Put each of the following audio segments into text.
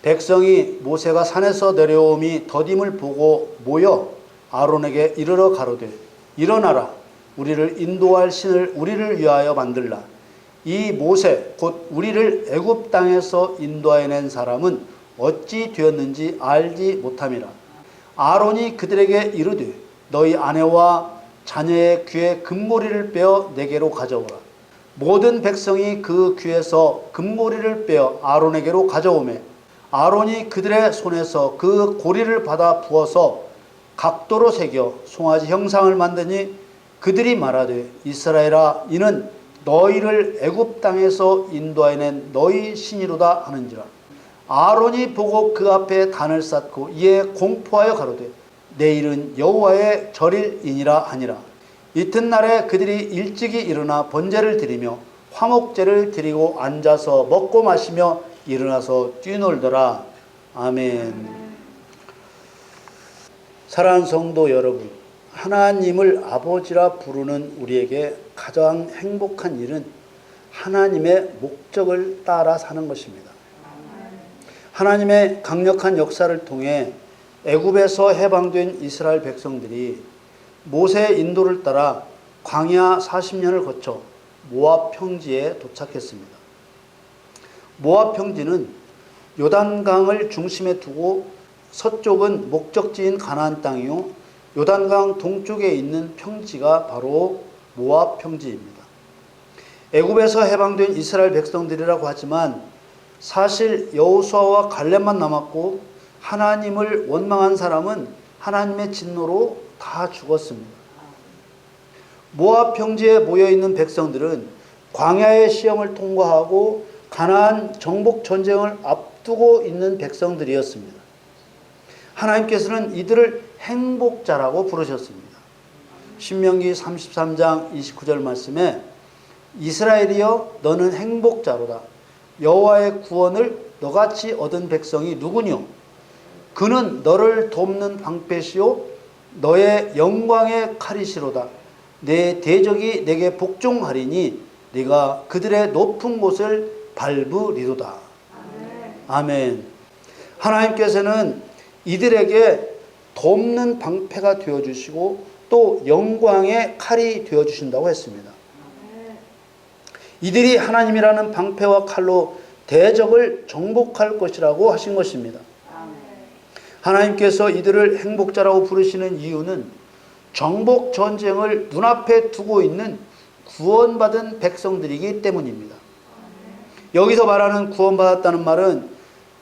백성이 모세가 산에서 내려옴이 더딤을 보고 모여 아론에게 이르러 가로되 일어나라 우리를 인도할 신을 우리를 위하여 만들라. 이 모세 곧 우리를 애굽 땅에서 인도하여 낸 사람은 어찌 되었는지 알지 못함이라. 아론이 그들에게 이르되 너희 아내와 자녀의 귀에 금고리를 빼어 내게로 가져오라. 모든 백성이 그 귀에서 금고리를 빼어 아론에게로 가져오매 아론이 그들의 손에서 그 고리를 받아 부어서 각도로 새겨 송아지 형상을 만드니 그들이 말하되 이스라엘아 이는 너희를 애굽 땅에서 인도하여 낸 너희 신이로다 하는지라. 아론이 보고 그 앞에 단을 쌓고 이에 공포하여 가로되 내일은 여호와의 절일이니라 하니라. 이튿날에 그들이 일찍이 일어나 번제를 드리며 화목제를 드리고 앉아서 먹고 마시며 일어나서 뛰놀더라. 아멘. 사랑하는 성도 여러분, 하나님을 아버지라 부르는 우리에게 가장 행복한 일은 하나님의 목적을 따라 사는 것입니다. 하나님의 강력한 역사를 통해 애굽에서 해방된 이스라엘 백성들이 모세의 인도를 따라 광야 40년을 거쳐 모압 평지에 도착했습니다. 모압 평지는 요단강을 중심에 두고 서쪽은 목적지인 가나안 땅이요 요단강 동쪽에 있는 평지가 바로 모압 평지입니다. 애굽에서 해방된 이스라엘 백성들이라고 하지만 사실 여호수아와 갈렙만 남았고 하나님을 원망한 사람은 하나님의 진노로 다 죽었습니다. 모압 평지에 모여있는 백성들은 광야의 시험을 통과하고 가나안 정복 전쟁을 앞두고 있는 백성들이었습니다. 하나님께서는 이들을 행복자라고 부르셨습니다. 신명기 33장 29절 말씀에 이스라엘이여 너는 행복자로다. 여호와의 구원을 너같이 얻은 백성이 누구뇨? 그는 너를 돕는 방패시요 너의 영광의 칼이시로다. 내 대적이 내게 복종하리니 네가 그들의 높은 곳을 밟으리로다. 아멘. 하나님께서는 이들에게 돕는 방패가 되어주시고 또 영광의 칼이 되어주신다고 했습니다. 이들이 하나님이라는 방패와 칼로 대적을 정복할 것이라고 하신 것입니다. 하나님께서 이들을 행복자라고 부르시는 이유는 정복 전쟁을 눈앞에 두고 있는 구원받은 백성들이기 때문입니다. 여기서 말하는 구원받았다는 말은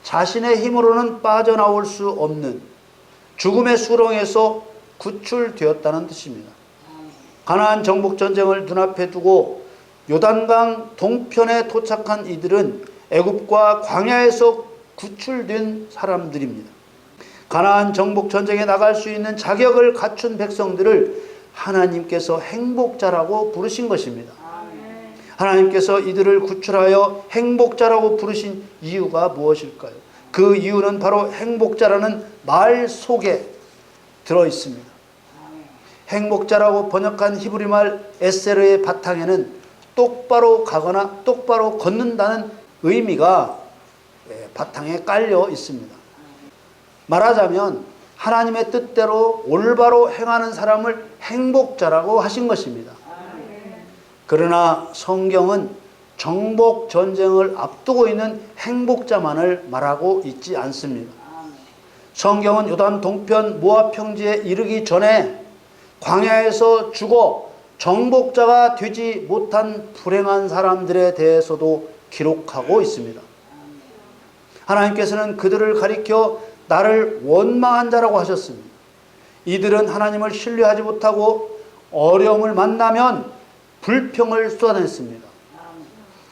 자신의 힘으로는 빠져나올 수 없는 죽음의 수렁에서 구출되었다는 뜻입니다. 가나안 정복 전쟁을 눈앞에 두고 요단강 동편에 도착한 이들은 애굽과 광야에서 구출된 사람들입니다. 가나안 정복 전쟁에 나갈 수 있는 자격을 갖춘 백성들을 하나님께서 행복자라고 부르신 것입니다. 하나님께서 이들을 구출하여 행복자라고 부르신 이유가 무엇일까요? 그 이유는 바로 행복자라는 말 속에 들어 있습니다. 행복자라고 번역한 히브리 말 에세르의 바탕에는 똑바로 가거나 똑바로 걷는다는 의미가 바탕에 깔려 있습니다. 말하자면 하나님의 뜻대로 올바로 행하는 사람을 행복자라고 하신 것입니다. 그러나 성경은 정복 전쟁을 앞두고 있는 행복자만을 말하고 있지 않습니다. 성경은 요단 동편 모압 평지에 이르기 전에 광야에서 죽어 정복자가 되지 못한 불행한 사람들에 대해서도 기록하고 있습니다. 하나님께서는 그들을 가리켜 나를 원망한 자라고 하셨습니다. 이들은 하나님을 신뢰하지 못하고 어려움을 만나면 불평을 쏟아냈습니다.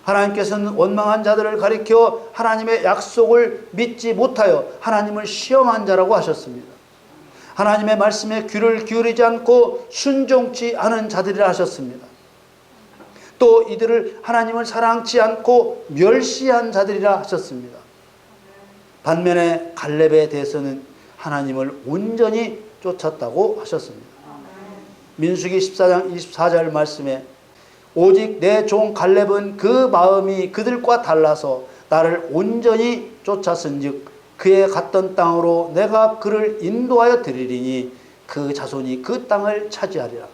하나님께서는 원망한 자들을 가리켜 하나님의 약속을 믿지 못하여 하나님을 시험한 자라고 하셨습니다. 하나님의 말씀에 귀를 기울이지 않고 순종치 않은 자들이라 하셨습니다. 또 이들을 하나님을 사랑치 않고 멸시한 자들이라 하셨습니다. 반면에 갈렙에 대해서는 하나님을 온전히 쫓았다고 하셨습니다. 민수기 14장 24절 말씀에 오직 내 종 갈렙은 그 마음이 그들과 달라서 나를 온전히 쫓았은즉 그의 갔던 땅으로 내가 그를 인도하여 드리리니 그 자손이 그 땅을 차지하리라.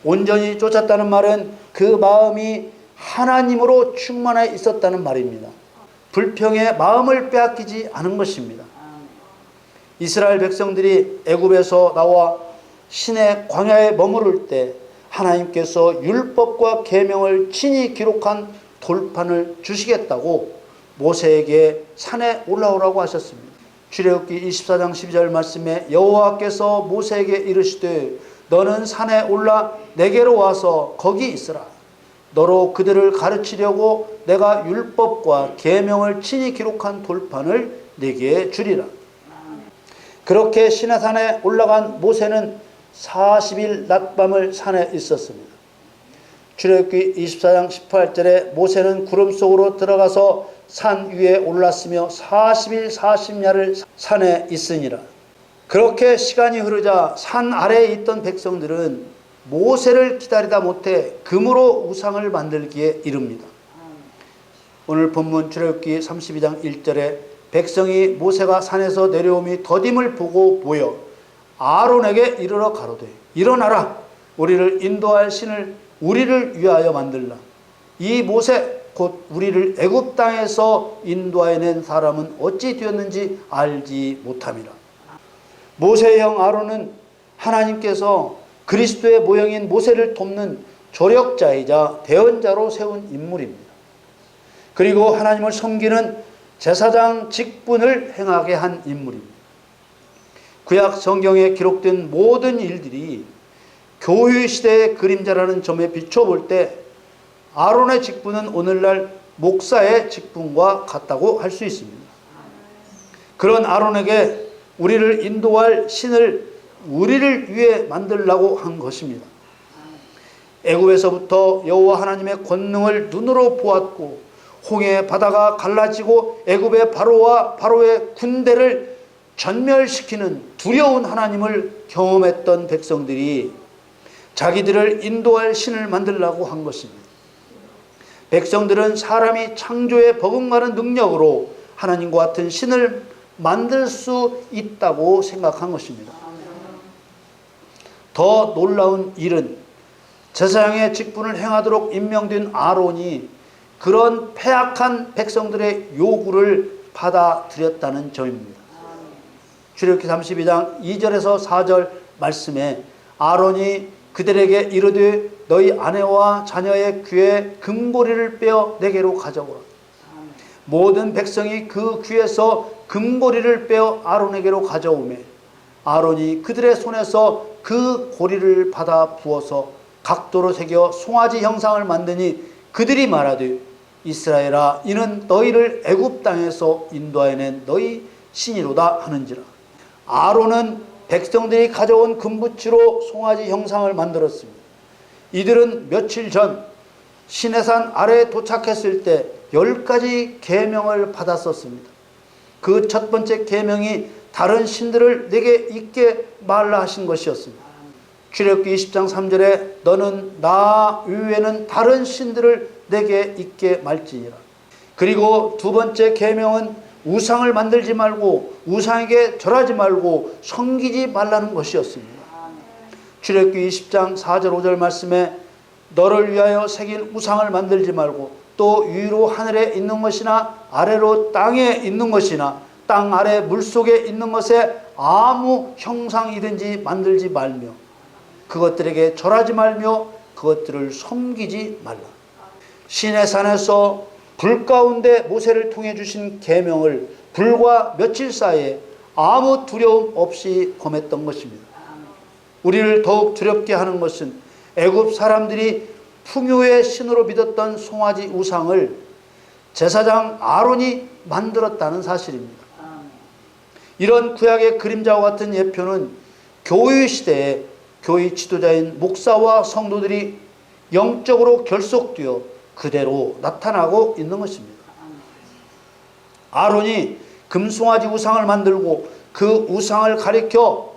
온전히 쫓았다는 말은 그 마음이 하나님으로 충만해 있었다는 말입니다. 불평의 마음을 빼앗기지 않은 것입니다. 이스라엘 백성들이 애굽에서 나와 신의 광야에 머무를 때 하나님께서 율법과 계명을 친히 기록한 돌판을 주시겠다고 모세에게 산에 올라오라고 하셨습니다. 출애굽기 24장 12절 말씀에 여호와께서 모세에게 이르시되 너는 산에 올라 내게로 와서 거기 있으라. 너로 그들을 가르치려고 내가 율법과 계명을 친히 기록한 돌판을 내게 주리라. 그렇게 시내산에 올라간 모세는 40일 낮밤을 산에 있었습니다. 출애굽기 24장 18절에 모세는 구름 속으로 들어가서 산 위에 올랐으며 40일 40야를 산에 있으니라. 그렇게 시간이 흐르자 산 아래에 있던 백성들은 모세를 기다리다 못해 금으로 우상을 만들기에 이릅니다. 오늘 본문 출애굽기 32장 1절에 백성이 모세가 산에서 내려오미 더딤을 보고 모여 아론에게 이르러 가로되 일어나라. 우리를 인도할 신을 우리를 위하여 만들라. 이 모세 곧 우리를 애굽 땅에서 인도하여 낸 사람은 어찌 되었는지 알지 못함이라. 모세의 형 아론은 하나님께서 그리스도의 모형인 모세를 돕는 조력자이자 대언자로 세운 인물입니다. 그리고 하나님을 섬기는 제사장 직분을 행하게 한 인물입니다. 구약 성경에 기록된 모든 일들이 교회 시대의 그림자라는 점에 비춰볼 때 아론의 직분은 오늘날 목사의 직분과 같다고 할 수 있습니다. 그런 아론에게 우리를 인도할 신을 우리를 위해 만들라고 한 것입니다. 애굽에서부터 여호와 하나님의 권능을 눈으로 보았고 홍해 바다가 갈라지고 애굽의 바로와 바로의 군대를 전멸시키는 두려운 하나님을 경험했던 백성들이 자기들을 인도할 신을 만들라고 한 것입니다. 백성들은 사람이 창조에 버금가는 능력으로 하나님과 같은 신을 만들 수 있다고 생각한 것입니다. 더 놀라운 일은 제사장의 직분을 행하도록 임명된 아론이 그런 패악한 백성들의 요구를 받아들였다는 점입니다. 출애굽기 32장 2절에서 4절 말씀에 아론이 그들에게 이르되 너희 아내와 자녀의 귀에 금고리를 빼어 내게로 가져오라. 모든 백성이 그 귀에서 금고리를 빼어 아론에게로 가져오매 아론이 그들의 손에서 그 고리를 받아 부어서 각도로 새겨 송아지 형상을 만드니 그들이 말하되 이스라엘아 이는 너희를 애굽 땅에서 인도하여 낸 너희 신이로다 하는지라. 아론은 백성들이 가져온 금붙이로 송아지 형상을 만들었습니다. 이들은 며칠 전 시내산 아래에 도착했을 때 10가지 계명을 받았었습니다. 그 첫 번째 계명이 다른 신들을 내게 잊게 말라 하신 것이었습니다. 출애굽기 20장 3절에 너는 나 외에는 다른 신들을 내게 잊게 말지니라. 그리고 두 번째 계명은 우상을 만들지 말고 우상에게 절하지 말고 섬기지 말라는 것이었습니다. 출애굽기 20장 4절 5절 말씀에 너를 위하여 새긴 우상을 만들지 말고 또 위로 하늘에 있는 것이나 아래로 땅에 있는 것이나 땅 아래 물속에 있는 것에 아무 형상이든지 만들지 말며 그것들에게 절하지 말며 그것들을 섬기지 말라. 시내산에서 불 가운데 모세를 통해 주신 계명을 불과 며칠 사이에 아무 두려움 없이 범했던 것입니다. 우리를 더욱 두렵게 하는 것은 애굽 사람들이 풍요의 신으로 믿었던 송아지 우상을 제사장 아론이 만들었다는 사실입니다. 이런 구약의 그림자와 같은 예표는 교회 시대에 교회 지도자인 목사와 성도들이 영적으로 결속되어 그대로 나타나고 있는 것입니다. 아론이 금송아지 우상을 만들고 그 우상을 가리켜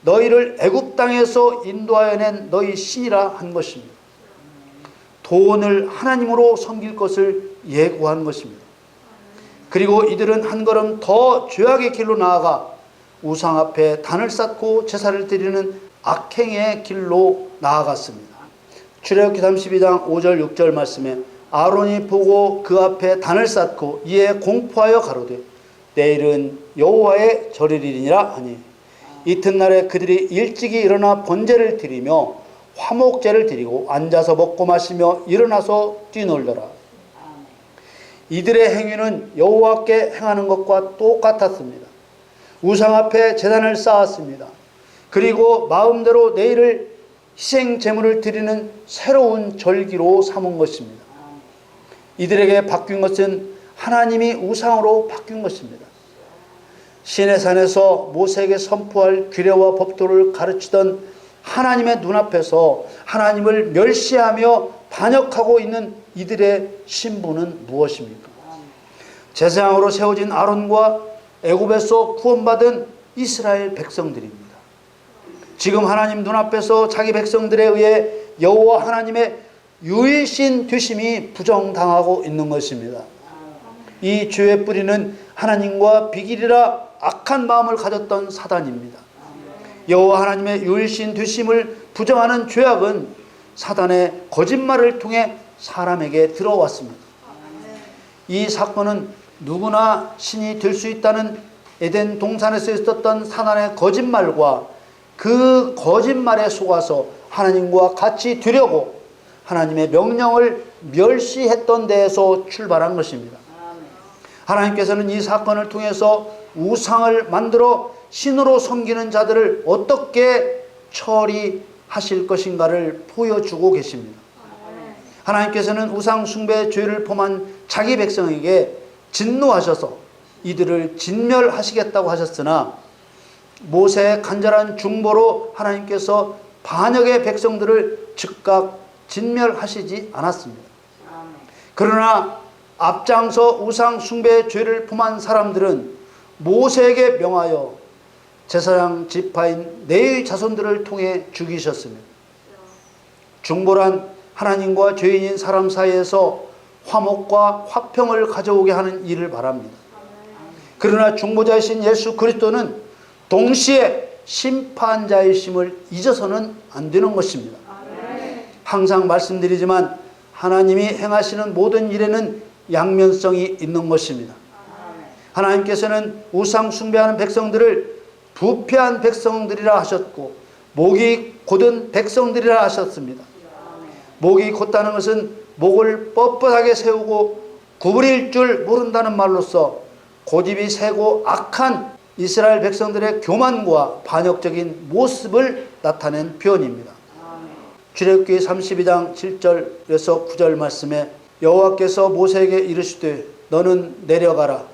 너희를 애굽 땅에서 인도하여 낸 너희 신이라 한 것입니다. 돈을 하나님으로 섬길 것을 예고한 것입니다. 그리고 이들은 한 걸음 더 죄악의 길로 나아가 우상 앞에 단을 쌓고 제사를 드리는 악행의 길로 나아갔습니다. 출애굽기 32장 5절 6절 말씀에 아론이 보고 그 앞에 단을 쌓고 이에 공포하여 가로되 내일은 여호와의 절일이니라 하니 이튿날에 그들이 일찍이 일어나 번제를 드리며 화목제를 드리고 앉아서 먹고 마시며 일어나서 뛰놀더라. 이들의 행위는 여호와께 행하는 것과 똑같았습니다. 우상 앞에 제단을 쌓았습니다. 그리고 마음대로 내일을 희생 제물을 드리는 새로운 절기로 삼은 것입니다. 이들에게 바뀐 것은 하나님이 우상으로 바뀐 것입니다. 시내산에서 모세에게 선포할 규례와 법도를 가르치던 하나님의 눈앞에서 하나님을 멸시하며 반역하고 있는 이들의 신분은 무엇입니까? 제사장으로 세워진 아론과 애굽에서 구원받은 이스라엘 백성들입니다. 지금 하나님 눈앞에서 자기 백성들에 의해 여호와 하나님의 유일신 되심이 부정당하고 있는 것입니다. 이 죄의 뿌리는 하나님과 비길이라 악한 마음을 가졌던 사단입니다. 여호와 하나님의 유일신 되심을 부정하는 죄악은 사단의 거짓말을 통해 사람에게 들어왔습니다. 이 사건은 누구나 신이 될 수 있다는 에덴 동산에서 있었던 사단의 거짓말과 그 거짓말에 속아서 하나님과 같이 되려고 하나님의 명령을 멸시했던 데에서 출발한 것입니다. 하나님께서는 이 사건을 통해서 우상을 만들어 신으로 섬기는 자들을 어떻게 처리하실 것인가를 보여주고 계십니다. 하나님께서는 우상 숭배의 죄를 범한 자기 백성에게 진노하셔서 이들을 진멸하시겠다고 하셨으나 모세의 간절한 중보로 하나님께서 반역의 백성들을 즉각 진멸하시지 않았습니다. 그러나 앞장서 우상 숭배의 죄를 범한 사람들은 모세에게 명하여 제사장 지파인 네 자손들을 통해 죽이셨습니다. 중보란 하나님과 죄인인 사람 사이에서 화목과 화평을 가져오게 하는 일을 말합니다. 그러나 중보자이신 예수 그리스도는 동시에 심판자이심을 잊어서는 안 되는 것입니다. 항상 말씀드리지만 하나님이 행하시는 모든 일에는 양면성이 있는 것입니다. 하나님께서는 우상 숭배하는 백성들을 부패한 백성들이라 하셨고 목이 곧은 백성들이라 하셨습니다. 목이 곧다는 것은 목을 뻣뻣하게 세우고 구부릴 줄 모른다는 말로서 고집이 세고 악한 이스라엘 백성들의 교만과 반역적인 모습을 나타낸 표현입니다. 출애굽기 32장 7절에서 9절 말씀에 여호와께서 모세에게 이르시되 너는 내려가라.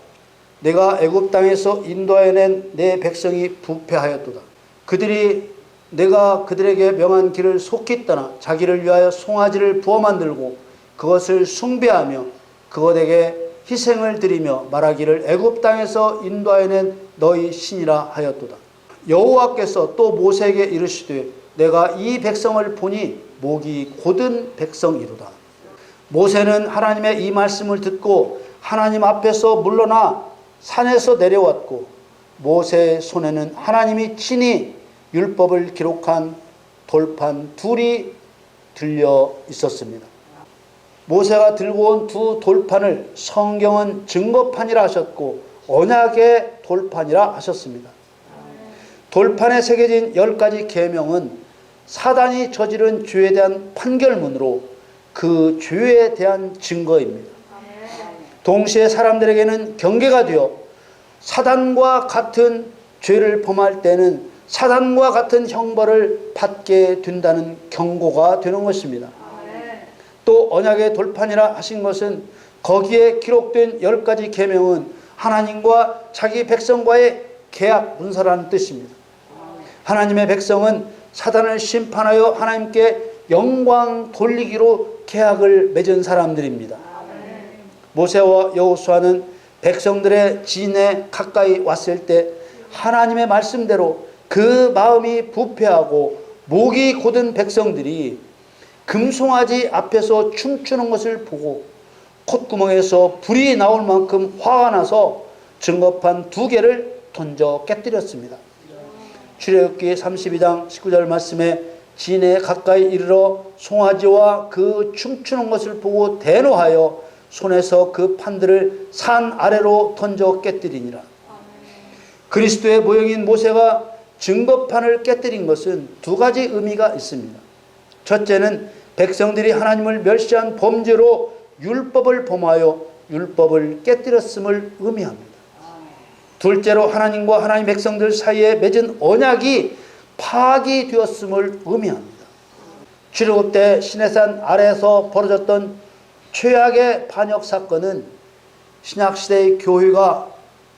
내가 애굽 땅에서 인도하여낸 내 백성이 부패하였도다. 그들이 내가 그들에게 명한 길을 속히 떠나 자기를 위하여 송아지를 부어 만들고 그것을 숭배하며 그것에게 희생을 드리며 말하기를 애굽 땅에서 인도하여낸 너희 신이라 하였도다. 여호와께서 또 모세에게 이르시되 내가 이 백성을 보니 목이 곧은 백성이로다. 모세는 하나님의 이 말씀을 듣고 하나님 앞에서 물러나 산에서 내려왔고 모세의 손에는 하나님이 친히 율법을 기록한 돌판 둘이 들려 있었습니다. 모세가 들고 온 두 돌판을 성경은 증거판이라 하셨고 언약의 돌판이라 하셨습니다. 돌판에 새겨진 10가지 계명은 사단이 저지른 죄에 대한 판결문으로 그 죄에 대한 증거입니다. 동시에 사람들에게는 경계가 되어 사단과 같은 죄를 범할 때는 사단과 같은 형벌을 받게 된다는 경고가 되는 것입니다. 또 언약의 돌판이라 하신 것은 거기에 기록된 10가지 계명은 하나님과 자기 백성과의 계약 문서라는 뜻입니다. 하나님의 백성은 사단을 심판하여 하나님께 영광 돌리기로 계약을 맺은 사람들입니다. 모세와 여호수아는 백성들의 진에 가까이 왔을 때 하나님의 말씀대로 그 마음이 부패하고 목이 곧은 백성들이 금송아지 앞에서 춤추는 것을 보고 콧구멍에서 불이 나올 만큼 화가 나서 증거판 2개를 던져 깨뜨렸습니다. 출애굽기 32장 19절 말씀에 진에 가까이 이르러 송아지와 그 춤추는 것을 보고 대노하여 손에서 그 판들을 산 아래로 던져 깨뜨리니라. 그리스도의 모형인 모세가 증거판을 깨뜨린 것은 2가지 의미가 있습니다. 첫째는 백성들이 하나님을 멸시한 범죄로 율법을 범하여 율법을 깨뜨렸음을 의미합니다. 둘째로 하나님과 하나님 백성들 사이에 맺은 언약이 파기되었음을 의미합니다. 출애굽 때 시내산 아래에서 벌어졌던 최악의 반역 사건은 신약시대의 교회가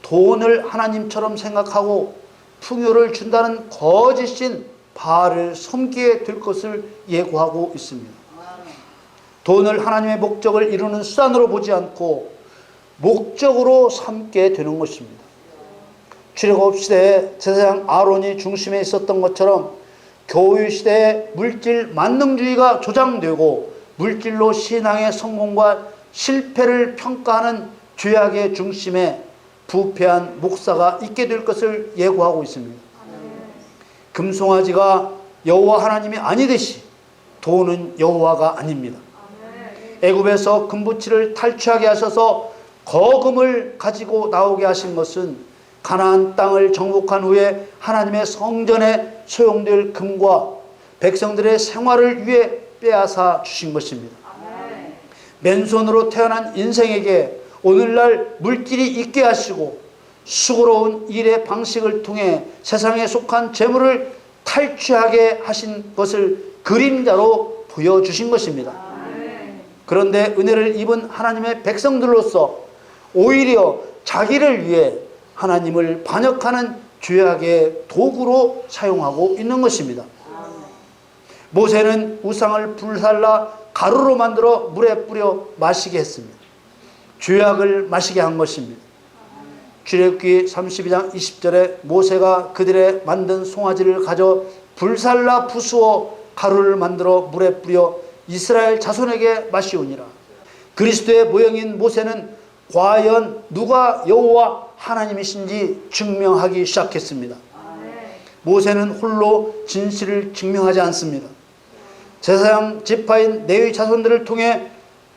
돈을 하나님처럼 생각하고 풍요를 준다는 거짓인 바알을 섬기게 될 것을 예고하고 있습니다. 돈을 하나님의 목적을 이루는 수단으로 보지 않고 목적으로 삼게 되는 것입니다. 출애굽 시대에 제사장 아론이 중심에 있었던 것처럼 교회 시대에 물질 만능주의가 조장되고 물질로 신앙의 성공과 실패를 평가하는 죄악의 중심에 부패한 목사가 있게 될 것을 예고하고 있습니다. 금송아지가 여호와 하나님이 아니듯이 돈은 여호와가 아닙니다. 애굽에서 금부치를 탈취하게 하셔서 거금을 가지고 나오게 하신 것은 가나안 땅을 정복한 후에 하나님의 성전에 소용될 금과 백성들의 생활을 위해 빼앗아 주신 것입니다. 맨손으로 태어난 인생에게 오늘날 물질이 있게 하시고 수고로운 일의 방식을 통해 세상에 속한 재물을 탈취하게 하신 것을 그림자로 보여주신 것입니다. 그런데 은혜를 입은 하나님의 백성들로서 오히려 자기를 위해 하나님을 반역하는 죄악의 도구로 사용하고 있는 것입니다. 모세는 우상을 불살라 가루로 만들어 물에 뿌려 마시게 했습니다. 죄악을 마시게 한 것입니다. 출애굽기 32장 20절에 모세가 그들의 만든 송아지를 가져 불살라 부수어 가루를 만들어 물에 뿌려 이스라엘 자손에게 마시우니라. 그리스도의 모형인 모세는 과연 누가 여호와 하나님이신지 증명하기 시작했습니다. 모세는 홀로 진실을 증명하지 않습니다. 제사장 지파인 레위 자손들을 통해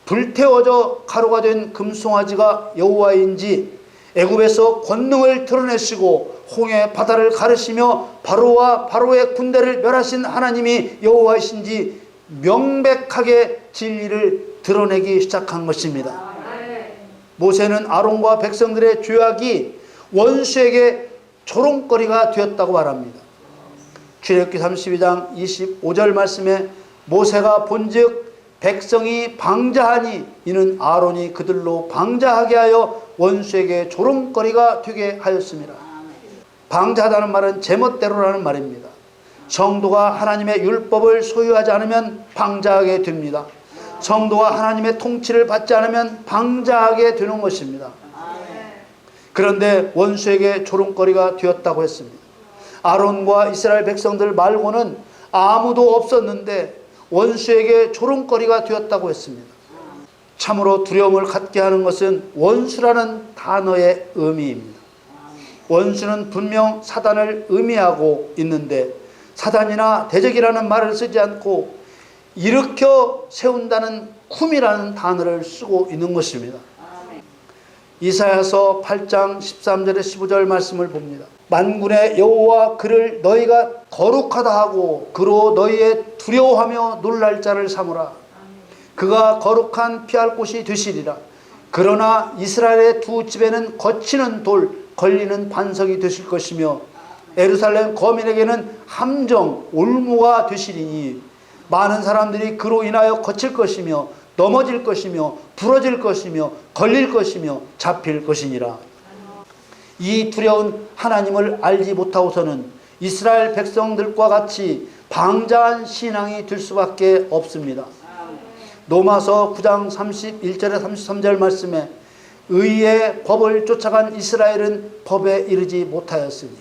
불태워져 가루가 된 금송아지가 여호와인지, 애굽에서 권능을 드러내시고 홍해 바다를 가르시며 바로와 바로의 군대를 멸하신 하나님이 여호와이신지 명백하게 진리를 드러내기 시작한 것입니다. 모세는 아론과 백성들의 죄악이 원수에게 조롱거리가 되었다고 말합니다. 출애굽기 32장 25절 말씀에 모세가 본즉 백성이 방자하니 이는 아론이 그들로 방자하게 하여 원수에게 조롱거리가 되게 하였습니다. 방자하다는 말은 제멋대로라는 말입니다. 성도가 하나님의 율법을 소유하지 않으면 방자하게 됩니다. 성도가 하나님의 통치를 받지 않으면 방자하게 되는 것입니다. 그런데 원수에게 조롱거리가 되었다고 했습니다. 아론과 이스라엘 백성들 말고는 아무도 없었는데 원수에게 조롱거리가 되었다고 했습니다. 참으로 두려움을 갖게 하는 것은 원수라는 단어의 의미입니다. 원수는 분명 사단을 의미하고 있는데 사단이나 대적이라는 말을 쓰지 않고 일으켜 세운다는 쿰이라는 단어를 쓰고 있는 것입니다. 이사야서 8장 13절에 15절 말씀을 봅니다. 만군의 여호와 그를 너희가 거룩하다 하고 그로 너희의 두려워하며 놀랄 자를 삼으라. 그가 거룩한 피할 곳이 되시리라. 그러나 이스라엘의 두 집에는 거치는 돌 걸리는 반석이 되실 것이며 예루살렘 거민에게는 함정 올무가 되시리니 많은 사람들이 그로 인하여 거칠 것이며 넘어질 것이며 부러질 것이며 걸릴 것이며 잡힐 것이니라. 이 두려운 하나님을 알지 못하고서는 이스라엘 백성들과 같이 방자한 신앙이 될 수밖에 없습니다. 로마서 9장 31절에 33절 말씀에 의의 법을 쫓아간 이스라엘은 법에 이르지 못하였으니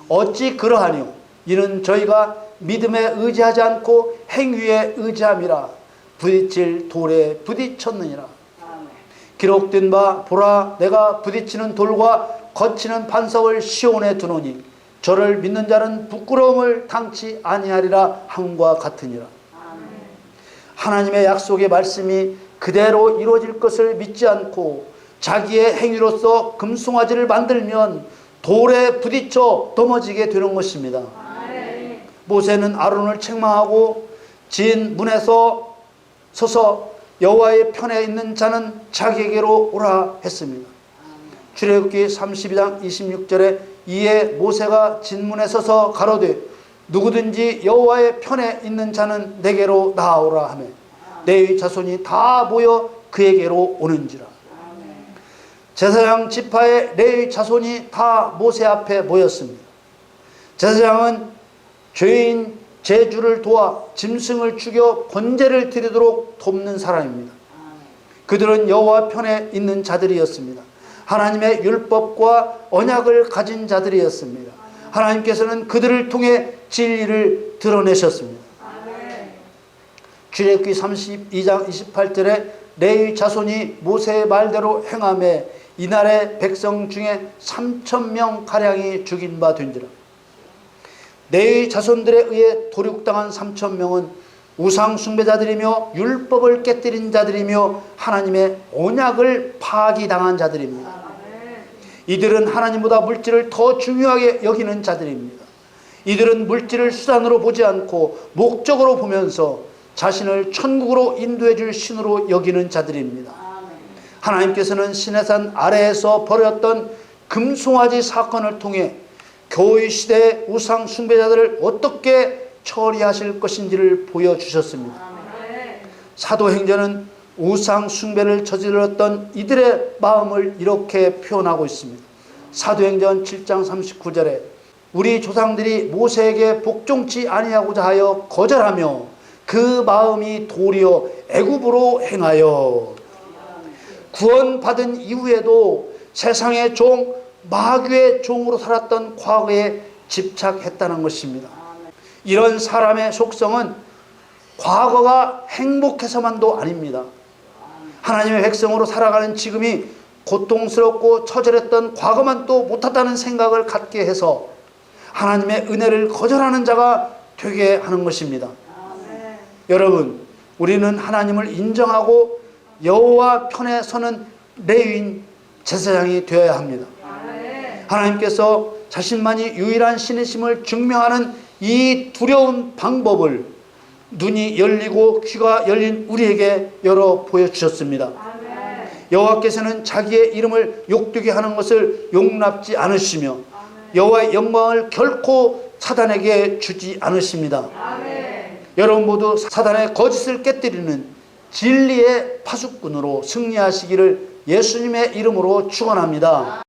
어찌 그러하뇨? 이는 저희가 믿음에 의지하지 않고 행위에 의지함이라. 부딪힐 돌에 부딪혔느니라. 기록된 바 보라 내가 부딪히는 돌과 거치는 반석을 시온에 두노니 저를 믿는 자는 부끄러움을 당치 아니하리라 함과 같으니라. 하나님의 약속의 말씀이 그대로 이루어질 것을 믿지 않고 자기의 행위로서 금송아지를 만들면 돌에 부딪혀 넘어지게 되는 것입니다. 모세는 아론을 책망하고 진 문에서 서서 여호와의 편에 있는 자는 자기에게로 오라 했습니다. 출애굽기 32장 26절에 이에 모세가 진문에 서서 가로되 누구든지 여호와의 편에 있는 자는 내게로 나아오라 하며 레위 자손이 다 모여 그에게로 오는지라. 제사장 지파의 레위 자손이 다 모세 앞에 모였습니다. 제사장은 죄인 제주를 도와 짐승을 죽여 번제를 드리도록 돕는 사람입니다. 그들은 여호와 편에 있는 자들이었습니다. 하나님의 율법과 언약을 가진 자들이었습니다. 하나님께서는 그들을 통해 진리를 드러내셨습니다. 출애굽기 32장 28절에 레위 자손이 모세의 말대로 행하며 이날의 백성 중에 3,000명 가량이 죽인 바 된지라. 레위 자손들에 의해 도륙당한 3,000명은 우상 숭배자들이며 율법을 깨뜨린 자들이며 하나님의 언약을 파기당한 자들입니다. 이들은 하나님보다 물질을 더 중요하게 여기는 자들입니다. 이들은 물질을 수단으로 보지 않고 목적으로 보면서 자신을 천국으로 인도해 줄 신으로 여기는 자들입니다. 하나님께서는 시내산 아래에서 벌였던 금송아지 사건을 통해 교회 시대의 우상 숭배자들을 어떻게 처리하실 것인지를 보여주셨습니다. 사도행전은 우상 숭배를 저질렀던 이들의 마음을 이렇게 표현하고 있습니다. 사도행전 7장 39절에 우리 조상들이 모세에게 복종치 아니하고자 하여 거절하며 그 마음이 도리어 애굽으로 행하여 구원받은 이후에도 세상의 종 마귀의 종으로 살았던 과거에 집착했다는 것입니다. 이런 사람의 속성은 과거가 행복해서만도 아닙니다. 하나님의 백성으로 살아가는 지금이 고통스럽고 처절했던 과거만 또 못하다는 생각을 갖게 해서 하나님의 은혜를 거절하는 자가 되게 하는 것입니다. 여러분, 우리는 하나님을 인정하고 여호와 편에 서는 레위인 제사장이 되어야 합니다. 하나님께서 자신만이 유일한 신이심을 증명하는 이 두려운 방법을 눈이 열리고 귀가 열린 우리에게 열어 보여주셨습니다. 여호와께서는 자기의 이름을 욕되게 하는 것을 용납지 않으시며 여호와의 영광을 결코 사단에게 주지 않으십니다. 여러분 모두 사단의 거짓을 깨뜨리는 진리의 파수꾼으로 승리하시기를 예수님의 이름으로 축원합니다.